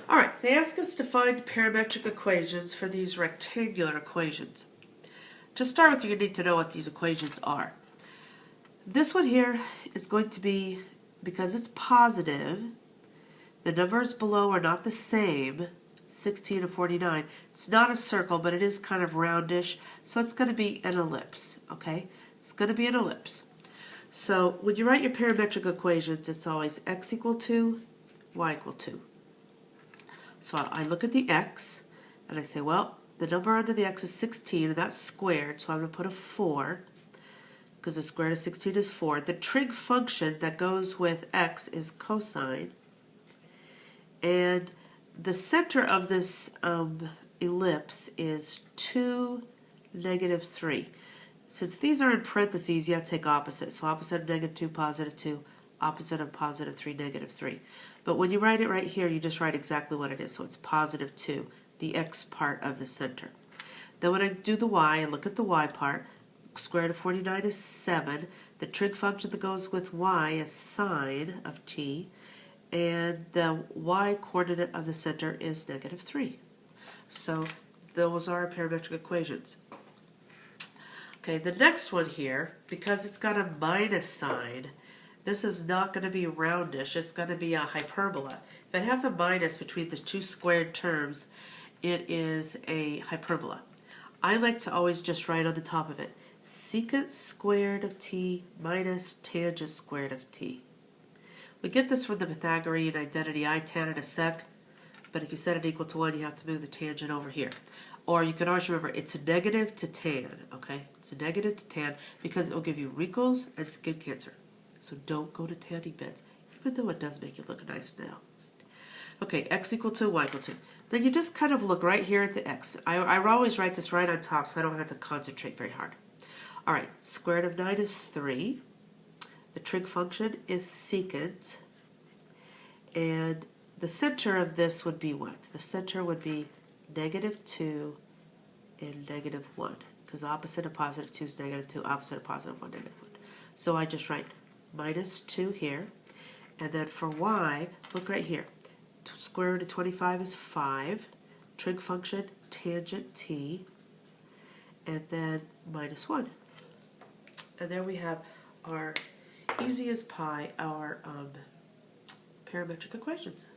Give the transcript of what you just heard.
Alright, they ask us to find parametric equations for these rectangular equations. To start with, you're going to need to know what these equations are. This one here is going to be, because it's positive, the numbers below are not the same, 16 and 49. It's not a circle, but it is kind of roundish, so it's going to be an ellipse, okay? It's going to be an ellipse. So when you write your parametric equations, it's always x equal to, y equal to. So I look at the x, and I say, well, the number under the x is 16, and that's squared, so I'm going to put a 4, because the square root of 16 is 4. The trig function that goes with x is cosine, and the center of this ellipse is 2, negative 3. Since these are in parentheses, you have to take opposite. So opposite of negative 2, positive 2, opposite of positive 3, negative 3. But when you write it right here, you just write exactly what it is. So it's positive 2, the x part of the center. Then when I do the y, I look at the y part. Square root of 49 is 7. The trig function that goes with y is sine of t. And the y coordinate of the center is negative 3. So those are our parametric equations. Okay, the next one here, because it's got a minus sign, this is not going to be roundish, it's going to be a hyperbola. If it has a minus between the two squared terms, it is a hyperbola. I like to always just write on the top of it, secant squared of t minus tangent squared of t. We get this from the Pythagorean identity I tan in a sec, but if you set it equal to 1, you have to move the tangent over here. Or you can always remember, it's a negative to tan, okay? It's a negative to tan because it will give you wrinkles and skin cancer. So don't go to tanning beds, even though it does make you look nice now. Okay, x equal to, y equal to. Then you just kind of look right here at the x. I always write this right on top so I don't have to concentrate very hard. All right, square root of 9 is 3. The trig function is secant. And the center of this would be what? The center would be negative 2 and negative 1. Because opposite of positive 2 is negative 2, opposite of positive 1, negative 1. So I just write minus 2 here. And then for y, look right here. Square root of 25 is 5. Trig function, tangent t. And then minus 1. And there we have our easy as pie, our parametric equations.